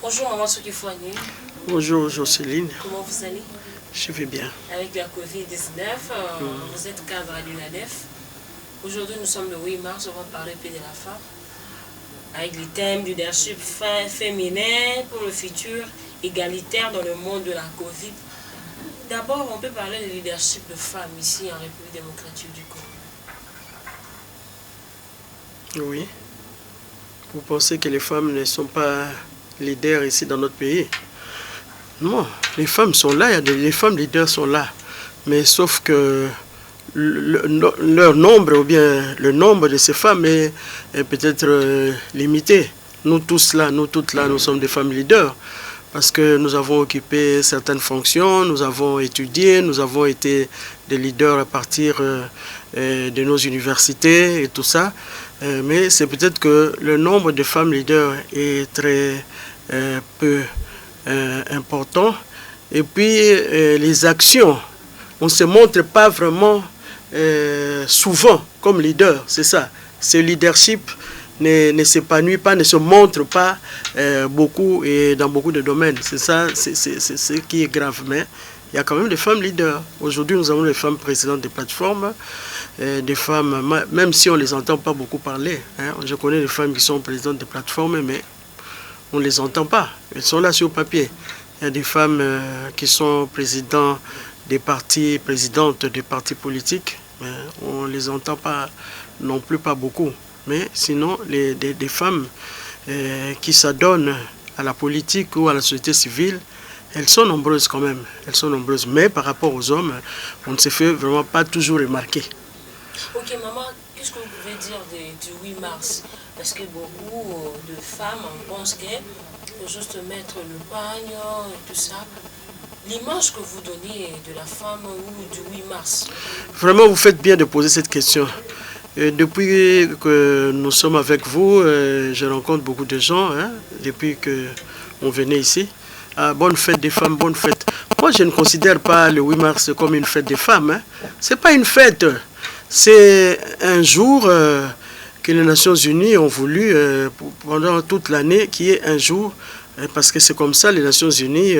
Bonjour Maman Soukifouani. Bonjour Jocelyne. Comment vous allez? Je vais bien. Avec la Covid-19, vous êtes cadre à l'UNADEF. Aujourd'hui nous sommes le 8 mars, on va parler de la femme. Avec les thèmes du leadership féminin pour le futur égalitaire dans le monde de la Covid. D'abord, on peut parler de leadership de femmes ici en République démocratique du Congo. Oui. Vous pensez que les femmes ne sont pas leaders ici dans notre pays? Non, les femmes sont là, les femmes leaders sont là. Mais sauf que leur nombre, ou bien le nombre de ces femmes est peut-être limité. Nous tous là, nous toutes là, nous sommes des femmes leaders. Parce que nous avons occupé certaines fonctions, nous avons étudié, nous avons été des leaders à partir de nos universités et tout ça. Mais c'est peut-être que le nombre de femmes leaders est très peu important. Et puis les actions, on ne se montre pas vraiment souvent comme leader, c'est ça. Ce leadership ne s'épanouit pas, ne se montre pas beaucoup et dans beaucoup de domaines. C'est ça, c'est ce qui est grave. Mais il y a quand même des femmes leaders. Aujourd'hui, nous avons des femmes présidentes des plateformes, des femmes, même si on ne les entend pas beaucoup parler. Hein. Je connais des femmes qui sont présidentes des plateformes, mais on ne les entend pas. Elles sont là sur papier. Il y a des femmes qui sont présidentes des partis politiques, mais on ne les entend pas non plus pas beaucoup. Mais sinon, des femmes qui s'adonnent à la politique ou à la société civile, elles sont nombreuses quand même. Elles sont nombreuses. Mais par rapport aux hommes, on ne se fait vraiment pas toujours remarquer. Ok, maman, qu'est-ce que vous pouvez dire du 8 mars? Parce que beaucoup de femmes pensent qu'il faut juste mettre le pagne et tout ça. L'image que vous donnez de la femme ou du 8 mars? Vraiment, vous faites bien de poser cette question. Depuis que nous sommes avec vous, je rencontre beaucoup de gens, hein, depuis qu'on venait ici. Ah, bonne fête des femmes, bonne fête. Moi, je ne considère pas le 8 mars comme une fête des femmes. Hein. Ce n'est pas une fête. C'est un jour que les Nations Unies ont voulu, pendant toute l'année, qu'il y ait un jour, parce que c'est comme ça, les Nations Unies,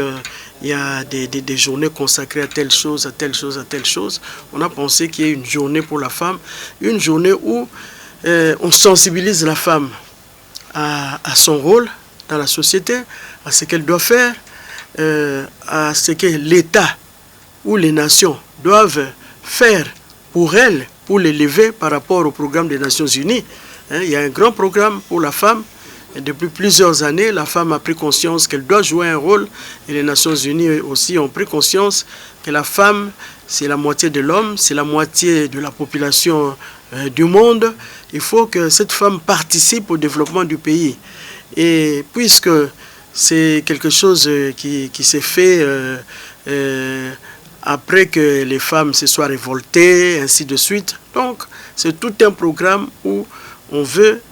il y a des journées consacrées à telle chose, à telle chose, à telle chose. On a pensé qu'il y ait une journée pour la femme, une journée où on sensibilise la femme à son rôle dans la société, à ce qu'elle doit faire, à ce que l'État ou les nations doivent faire pour elle, pour l'élever par rapport au programme des Nations Unies. Hein, il y a un grand programme pour la femme. Et depuis plusieurs années, la femme a pris conscience qu'elle doit jouer un rôle. Et les Nations Unies aussi ont pris conscience que la femme, c'est la moitié de l'homme, c'est la moitié de la population du monde. Il faut que cette femme participe au développement du pays. Et puisque c'est quelque chose qui s'est fait après que les femmes se soient révoltées, ainsi de suite. Donc, c'est tout un programme où on veut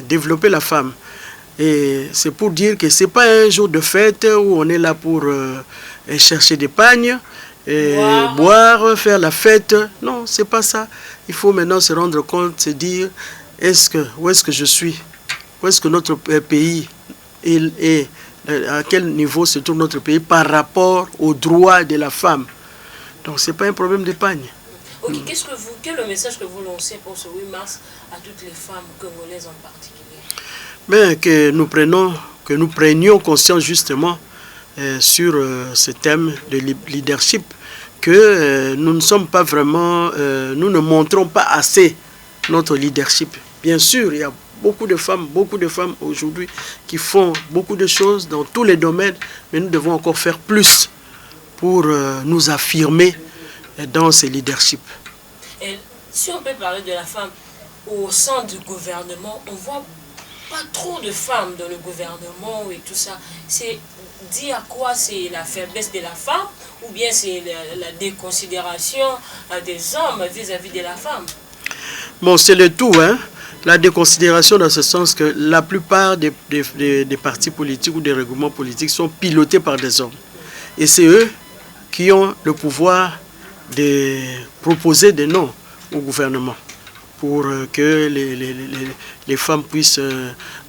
développer la femme. Et c'est pour dire que ce n'est pas un jour de fête où on est là pour chercher des pagnes, boire, faire la fête. Non, ce n'est pas ça. Il faut maintenant se rendre compte, se dire, où est-ce que je suis? Où est-ce que notre pays est? À quel niveau se trouve notre pays par rapport aux droits de la femme? Donc ce n'est pas un problème de pagne. Ok, quel est le message que vous lancez pour ce 8 mars à toutes les femmes congolaises en particulier? Mais que nous prenions conscience justement sur ce thème de leadership, que nous ne sommes pas vraiment, nous ne montrons pas assez notre leadership. Bien sûr, il y a beaucoup de femmes aujourd'hui qui font beaucoup de choses dans tous les domaines, mais nous devons encore faire plus pour nous affirmer dans ce leadership. Et si on peut parler de la femme au sein du gouvernement, on voit pas trop de femmes dans le gouvernement et tout ça. C'est dit à quoi? C'est la faiblesse de la femme ou bien c'est la déconsidération des hommes vis-à-vis de la femme? Bon, c'est le tout, hein. La déconsidération dans ce sens que la plupart des partis politiques ou des regroupements politiques sont pilotés par des hommes. Et c'est eux qui ont le pouvoir de proposer des noms au gouvernement. pour que les femmes puissent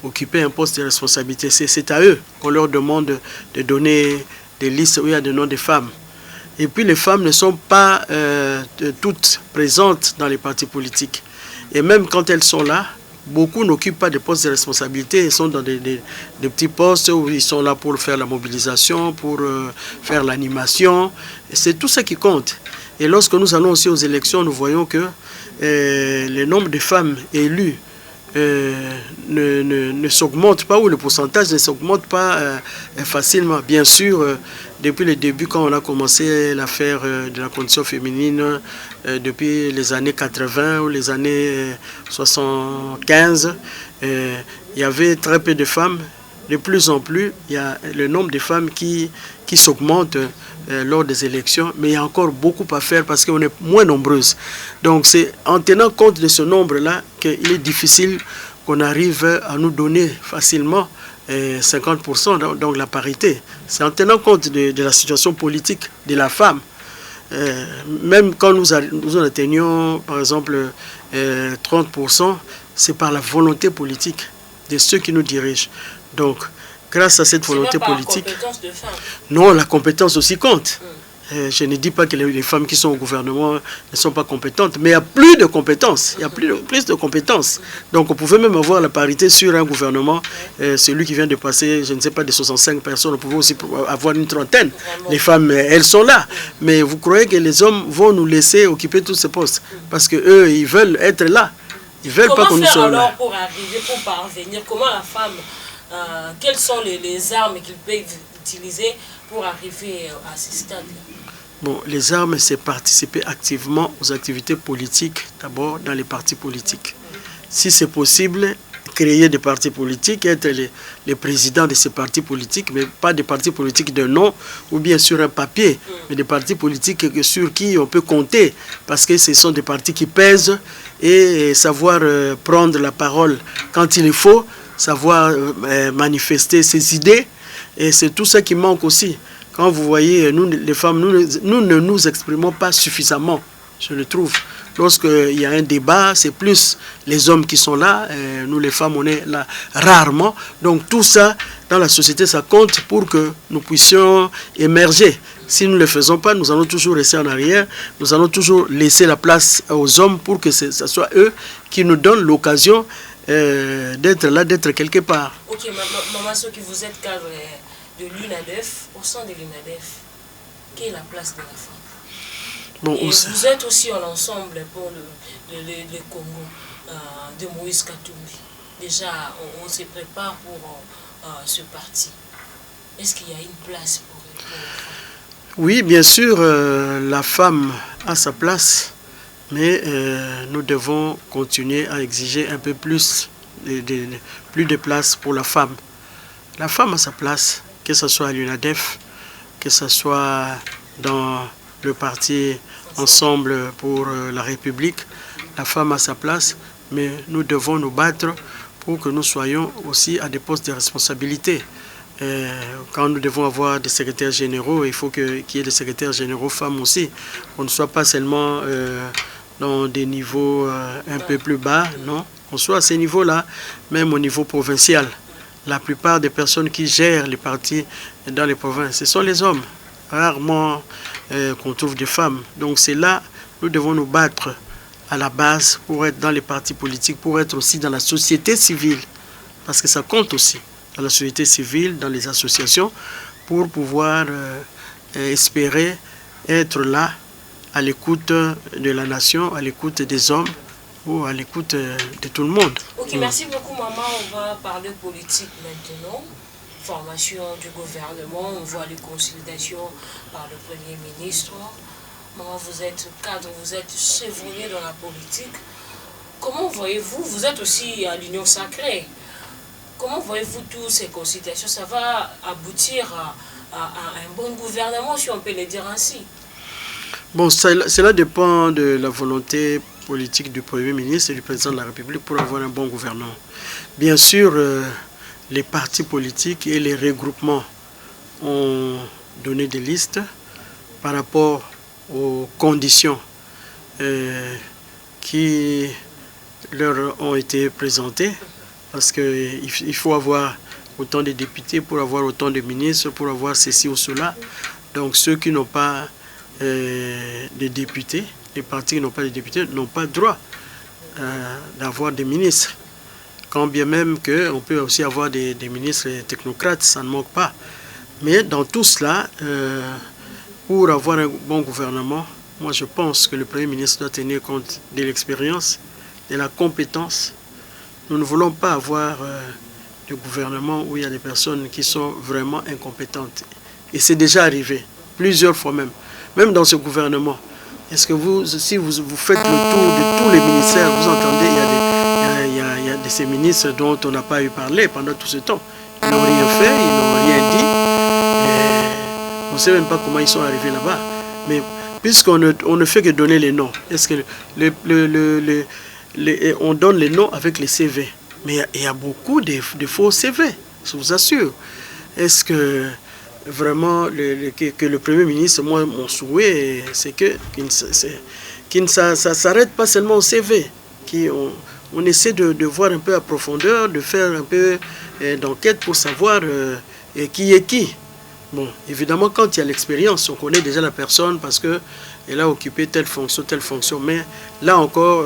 occuper un poste de responsabilité. C'est à eux qu'on leur demande de donner des listes où il y a des noms des femmes. Et puis les femmes ne sont pas toutes présentes dans les partis politiques. Et même quand elles sont là, beaucoup n'occupent pas de postes de responsabilité. Ils sont dans des petits postes où ils sont là pour faire la mobilisation, pour faire l'animation. C'est tout ça qui compte. Et lorsque nous allons aussi aux élections, nous voyons que le nombre de femmes élues ne s'augmente pas, ou le pourcentage ne s'augmente pas facilement. Bien sûr, depuis le début, quand on a commencé l'affaire de la condition féminine, depuis les années 80 ou les années 75, il y avait très peu de femmes. De plus en plus, il y a le nombre de femmes qui s'augmente lors des élections, mais il y a encore beaucoup à faire parce qu'on est moins nombreuses. Donc c'est en tenant compte de ce nombre-là qu'il est difficile qu'on arrive à nous donner facilement 50%, donc la parité. C'est en tenant compte de la situation politique de la femme. Même quand nous atteignons, par exemple, 30%, c'est par la volonté politique de ceux qui nous dirigent. Donc, grâce à cette volonté politique... La compétence de femmes. Non, la compétence aussi compte. Je ne dis pas que les femmes qui sont au gouvernement ne sont pas compétentes, mais il y a plus de compétences. Il y a plus de compétences. Donc, on pouvait même avoir la parité sur un gouvernement. Celui qui vient de passer, je ne sais pas, de 65 personnes, on pouvait aussi avoir une trentaine. Vraiment. Les femmes, elles sont là. Mais vous croyez que les hommes vont nous laisser occuper tous ces postes? Parce qu'eux, ils veulent être là. Ils veulent pas qu'on nous soit là. Comment faire alors pour arriver, pour parvenir? Comment la femme... quelles sont les armes qu'ils peuvent utiliser pour arriver à ce stade-là? Bon, les armes, c'est participer activement aux activités politiques, d'abord dans les partis politiques. Si c'est possible, créer des partis politiques, être les présidents de ces partis politiques, mais pas des partis politiques de nom ou bien sur un papier, mais des partis politiques sur qui on peut compter, parce que ce sont des partis qui pèsent, et savoir prendre la parole quand il faut, savoir manifester ses idées, et c'est tout ça qui manque aussi. Quand vous voyez, nous les femmes, nous ne nous exprimons pas suffisamment, je le trouve. Lorsqu'il y a un débat, c'est plus les hommes qui sont là, nous les femmes on est là rarement. Donc tout ça, dans la société, ça compte pour que nous puissions émerger. Si nous ne le faisons pas, nous allons toujours rester en arrière, nous allons toujours laisser la place aux hommes pour que ce soit eux qui nous donnent l'occasion d'être là, d'être quelque part. Ok, Maman Soki, vous êtes cadre de l'UNADEF. Au sein de l'UNADEF, quelle est la place de la femme? Bon, et vous êtes aussi en ensemble pour le Congo de Moïse Katumbi. Déjà, on se prépare pour ce parti. Est-ce qu'il y a une place pour la femme? Oui, bien sûr, la femme a sa place. Mais nous devons continuer à exiger un peu plus de place pour la femme. La femme a sa place, que ce soit à l'UNADEF, que ce soit dans le parti Ensemble pour la République. La femme a sa place, mais nous devons nous battre pour que nous soyons aussi à des postes de responsabilité. Quand nous devons avoir des secrétaires généraux, il faut qu'il y ait des secrétaires généraux femmes aussi. On ne soit pas seulement dans des niveaux un peu plus bas, non. On soit à ces niveaux-là, même au niveau provincial. La plupart des personnes qui gèrent les partis dans les provinces, ce sont les hommes. Rarement qu'on trouve des femmes. Donc c'est là, nous devons nous battre à la base pour être dans les partis politiques, pour être aussi dans la société civile. Parce que ça compte aussi. Dans la société civile, dans les associations, pour pouvoir espérer être là, à l'écoute de la nation, à l'écoute des hommes, ou à l'écoute de tout le monde. Ok, merci beaucoup maman. On va parler politique maintenant. Formation du gouvernement, on voit les consultations par le Premier ministre. Maman, vous êtes cadre, vous êtes chevronné dans la politique. Comment voyez-vous, vous êtes aussi à l'Union sacrée, comment voyez-vous toutes ces consultations? Ça va aboutir à un bon gouvernement, si on peut le dire ainsi? Bon, cela dépend de la volonté politique du Premier ministre et du Président de la République pour avoir un bon gouvernement. Bien sûr, les partis politiques et les regroupements ont donné des listes par rapport aux conditions qui leur ont été présentés, parce qu'il faut avoir autant de députés pour avoir autant de ministres, pour avoir ceci ou cela. Donc ceux qui n'ont pas de députés, les partis qui n'ont pas de députés, n'ont pas droit d'avoir des ministres. Quand bien même qu'on peut aussi avoir des ministres technocrates, ça ne manque pas. Mais dans tout cela, pour avoir un bon gouvernement, moi je pense que le Premier ministre doit tenir compte de l'expérience, de la compétence. Nous ne voulons pas avoir de gouvernement où il y a des personnes qui sont vraiment incompétentes. Et c'est déjà arrivé, plusieurs fois même. Même dans ce gouvernement, est-ce que si vous faites le tour de tous les ministères, vous entendez, il y a de ces ministres dont on n'a pas eu parler pendant tout ce temps. Ils n'ont rien fait, ils n'ont rien dit. On ne sait même pas comment ils sont arrivés là-bas. Mais puisqu'on ne fait que donner les noms, est-ce que on donne les noms avec les CV? Mais il y a beaucoup de faux CV, je vous assure. Est-ce que vraiment que le Premier ministre, moi, mon souhait, c'est qu'il ne s'arrête pas seulement au CV, on essaie de voir un peu à profondeur, de faire un peu d'enquête pour savoir qui est qui. Bon, évidemment, quand il y a l'expérience, on connaît déjà la personne parce qu'elle a occupé telle fonction. Mais là encore,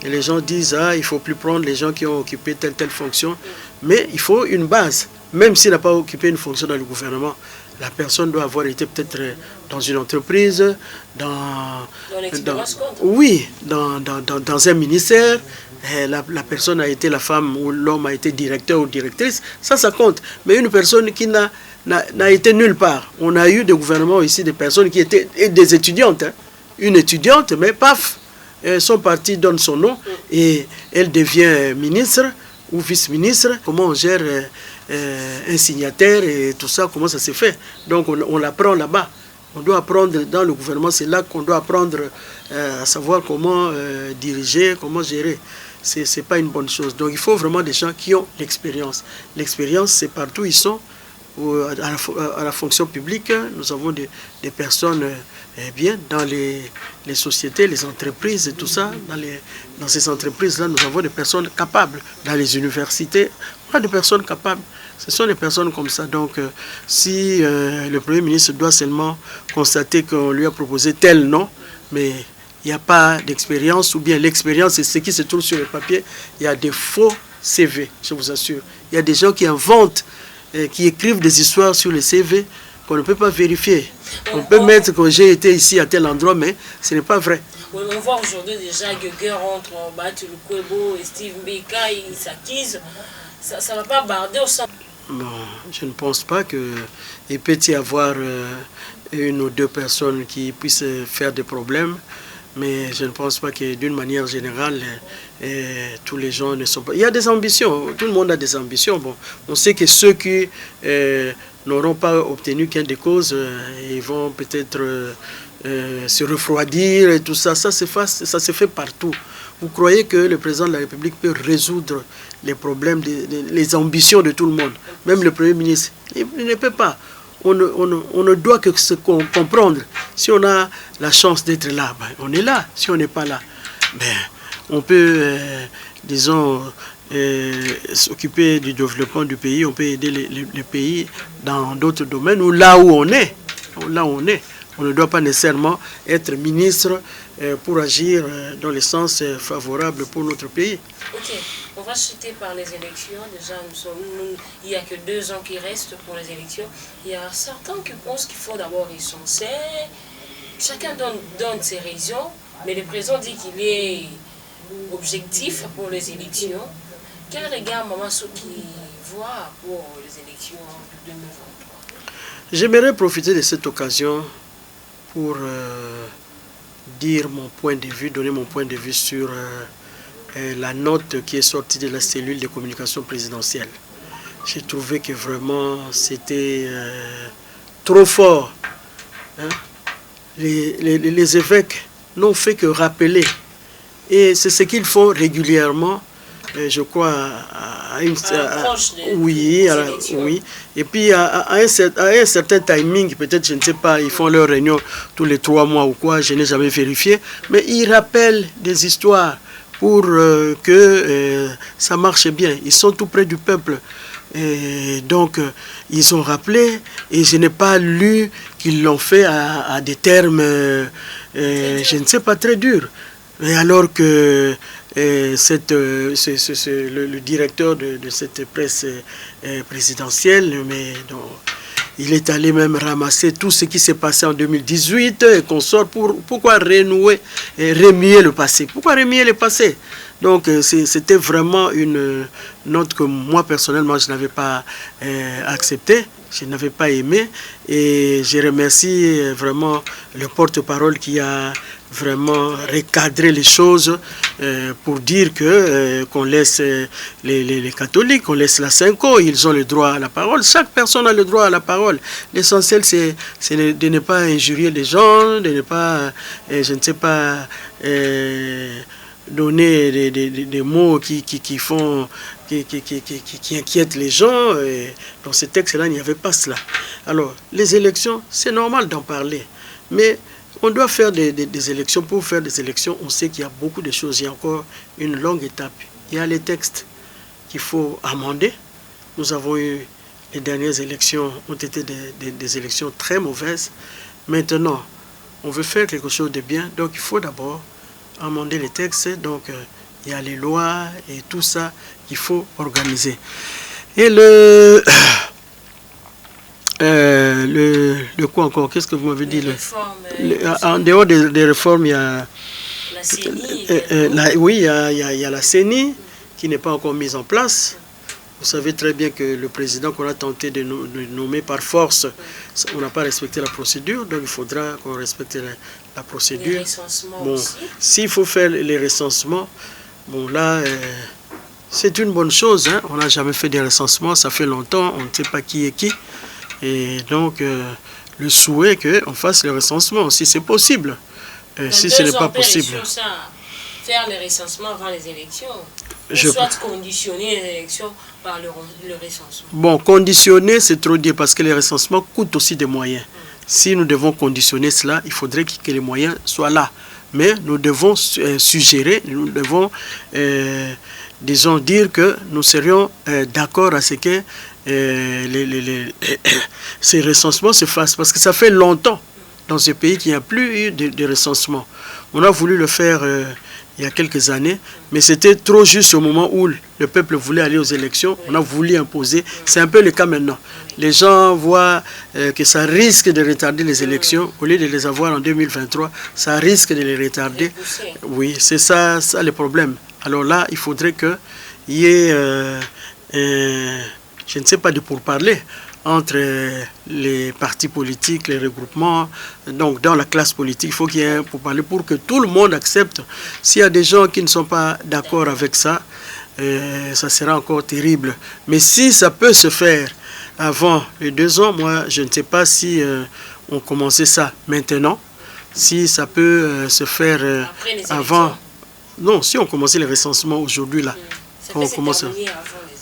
les gens disent, il ne faut plus prendre les gens qui ont occupé telle fonction. Mais il faut une base. Même s'il n'a pas occupé une fonction dans le gouvernement, la personne doit avoir été peut-être dans une entreprise, dans un ministère. La personne a été la femme ou l'homme a été directeur ou directrice. Ça compte. Mais une personne qui n'a été nulle part. On a eu des gouvernements ici, des personnes qui étaient des étudiantes. Une étudiante, mais paf, son parti donne son nom et elle devient ministre ou vice-ministre. Comment on gère un signataire et tout ça, comment ça se fait? Donc on l'apprend là-bas. On doit apprendre dans le gouvernement, c'est là qu'on doit apprendre à savoir comment diriger, comment gérer. Ce n'est pas une bonne chose. Donc il faut vraiment des gens qui ont l'expérience. L'expérience, c'est partout ils sont. À la fonction publique, nous avons des personnes bien dans les sociétés, les entreprises et tout ça. Dans ces entreprises-là, nous avons des personnes capables. Dans les universités, on a des personnes capables. Ce sont des personnes comme ça. Donc, si le Premier ministre doit seulement constater qu'on lui a proposé tel nom, mais il n'y a pas d'expérience, ou bien l'expérience, c'est ce qui se trouve sur le papier, il y a des faux CV, je vous assure. Il y a des gens qui inventent, qui écrivent des histoires sur les CV qu'on ne peut pas vérifier. On peut mettre que j'ai été ici à tel endroit, mais ce n'est pas vrai. Oui, on voit aujourd'hui déjà Gueguer entre Batu Lukwebo et Steve Mbeka, ils s'acquisent. Ça ne va pas barder au sein. Bon, je ne pense pas qu'il peut y avoir une ou deux personnes qui puissent faire des problèmes. Mais je ne pense pas que d'une manière générale, tous les gens ne sont pas... Il y a des ambitions, tout le monde a des ambitions. Bon, on sait que ceux qui n'auront pas obtenu qu'un des causes, ils vont peut-être se refroidir et tout ça. Ça se fait partout. Vous croyez que le président de la République peut résoudre les problèmes, les ambitions de tout le monde? Même le Premier ministre, il ne peut pas. On ne doit que se comprendre. Si on a la chance d'être là, ben, on est là. Si on n'est pas là, ben, on peut, disons, s'occuper du développement du pays. On peut aider les pays dans d'autres domaines ou là où on est. Là où on est. On ne doit pas nécessairement être ministre pour agir dans le sens favorable pour notre pays. Ok, on va chuter par les élections. Déjà, il n'y a que 2 ans qui restent pour les élections. Il y a certains qui pensent qu'il faut d'abord recenser. Chacun donne ses raisons, mais le président dit qu'il est objectif pour les élections. Quel regard Maman Soki voit pour les élections de 2023? J'aimerais profiter de cette occasion pour dire mon point de vue, donner mon point de vue sur la note qui est sortie de la cellule de communication présidentielle. J'ai trouvé que vraiment c'était trop fort. Hein? Les évêques n'ont fait que rappeler. Et c'est ce qu'ils font régulièrement, je crois, oui. Et puis à un certain timing, peut-être, je ne sais pas, ils font leur réunion tous les 3 mois ou quoi, je n'ai jamais vérifié. Mais ils rappellent des histoires pour que ça marche bien. Ils sont tout près du peuple. Et donc, ils ont rappelé, et je n'ai pas lu qu'ils l'ont fait à des termes, je ne sais pas, très durs. Et alors que le directeur de cette presse présidentielle, mais donc, il est allé même ramasser tout ce qui s'est passé en 2018 et qu'on sort pourquoi renouer et remuer le passé. Pourquoi remuer le passé? Donc c'était vraiment une note que moi personnellement je n'avais pas acceptée, je n'avais pas aimé, et je remercie vraiment le porte-parole qui a vraiment recadrer les choses pour dire que qu'on laisse les catholiques, qu'on laisse la Cinco, ils ont le droit à la parole. Chaque personne a le droit à la parole. L'essentiel, c'est de ne pas injurier les gens, de ne pas, je ne sais pas, donner des mots qui inquiètent les gens. Et dans ce texte-là, il n'y avait pas cela. Alors, les élections, c'est normal d'en parler, mais on doit faire des élections. Pour faire des élections, on sait qu'il y a beaucoup de choses. Il y a encore une longue étape. Il y a les textes qu'il faut amender. Nous avons eu, les dernières élections ont été des élections très mauvaises. Maintenant, on veut faire quelque chose de bien. Donc, il faut d'abord amender les textes. Donc, il y a les lois et tout ça qu'il faut organiser. Et le quoi encore? Qu'est-ce que vous m'avez dit? En dehors des réformes, il y a la CENI. Oui, il y a la CENI qui n'est pas encore mise en place. Vous savez très bien que le président qu'on a tenté de nommer par force, on n'a pas respecté la procédure, donc il faudra qu'on respecte la procédure. Les recensements bon, aussi. S'il faut faire les recensements, bon là, c'est une bonne chose. Hein? On n'a jamais fait des recensements, ça fait longtemps, on ne sait pas qui est qui. Et donc, le souhait qu'on fasse le recensement, si c'est possible. Si ce n'est pas possible. Faire le recensement avant les élections, ou soit conditionner les élections par le recensement. Bon, conditionner, c'est trop dire, parce que les recensements coûtent aussi des moyens. Si nous devons conditionner cela, il faudrait que les moyens soient là. Mais nous devons suggérer, nous devons, disons, dire que nous serions d'accord à ce que ces recensements se fassent, parce que ça fait longtemps dans ce pays qu'il n'y a plus eu de recensement. On a voulu le faire il y a quelques années, mais c'était trop juste au moment où le peuple voulait aller aux élections. On a voulu imposer. C'est un peu le cas maintenant. Les gens voient que ça risque de retarder les élections. Au lieu de les avoir en 2023, ça risque de les retarder. Oui, c'est ça le problème. Alors là, il faudrait qu'il y ait, je ne sais pas, de pourparlers entre les partis politiques, les regroupements, donc dans la classe politique, il faut qu'il y ait un pourparler pour que tout le monde accepte. S'il y a des gens qui ne sont pas d'accord avec ça, ça sera encore terrible. Mais si ça peut se faire avant les 2 ans, moi je ne sais pas si on commençait ça maintenant, si ça peut se faire avant. Non, si on commençait les recensements aujourd'hui là, on commence.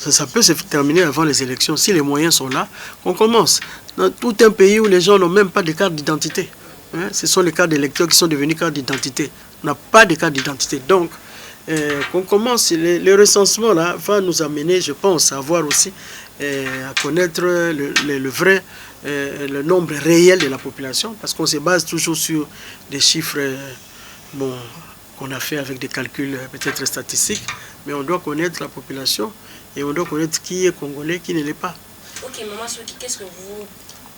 Ça peut se terminer avant les élections. Si les moyens sont là, on commence. Dans tout un pays où les gens n'ont même pas de carte d'identité. Hein, ce sont les cartes d'électeurs qui sont devenus cartes d'identité. On n'a pas de carte d'identité. Donc, qu'on commence, le recensement là va nous amener, je pense, à voir aussi, à connaître le nombre réel de la population. Parce qu'on se base toujours sur des chiffres qu'on a fait avec des calculs peut-être statistiques. Mais on doit connaître la population. Et on doit connaître qui est congolais, qui ne l'est pas. Ok, Maman Soki, qu'est-ce que vous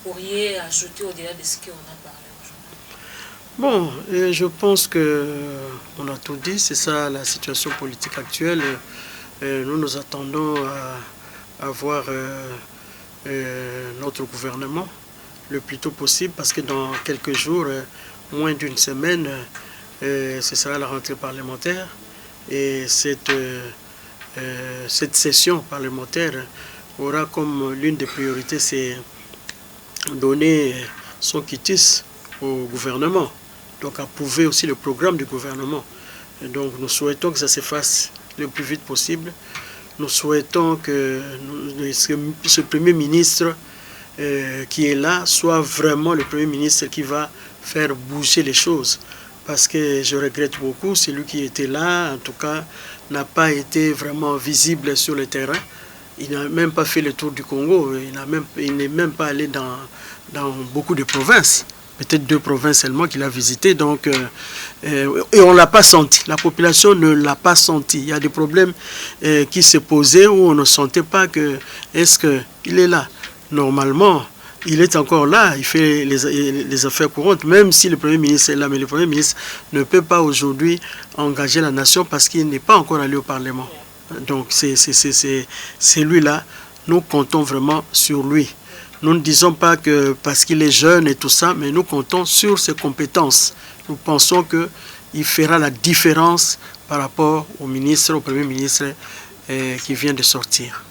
pourriez ajouter au-delà de ce qu'on a parlé aujourd'hui? Bon, je pense qu'on a tout dit. C'est ça la situation politique actuelle. Nous nous attendons à voir notre gouvernement le plus tôt possible, parce que dans quelques jours, moins d'une semaine, ce sera la rentrée parlementaire. Et cette session parlementaire aura comme l'une des priorités, c'est donner son quitus au gouvernement, donc approuver aussi le programme du gouvernement. Et donc nous souhaitons que ça se fasse le plus vite possible. Nous souhaitons que ce Premier ministre qui est là soit vraiment le Premier ministre qui va faire bouger les choses. parce que je regrette beaucoup, celui qui était là, en tout cas, n'a pas été vraiment visible sur le terrain. Il n'a même pas fait le tour du Congo, il n'est même pas allé dans beaucoup de provinces. Peut-être 2 provinces seulement qu'il a visitées, donc, et on ne l'a pas senti. La population ne l'a pas senti. Il y a des problèmes qui se posaient où on ne sentait pas que, est-ce qu'il est là? Normalement, il est encore là, il fait les affaires courantes, même si le Premier ministre est là, mais le Premier ministre ne peut pas aujourd'hui engager la nation parce qu'il n'est pas encore allé au Parlement. Donc c'est lui-là, nous comptons vraiment sur lui. Nous ne disons pas que parce qu'il est jeune et tout ça, mais nous comptons sur ses compétences. Nous pensons qu'il fera la différence par rapport au ministre, au Premier ministre qui vient de sortir.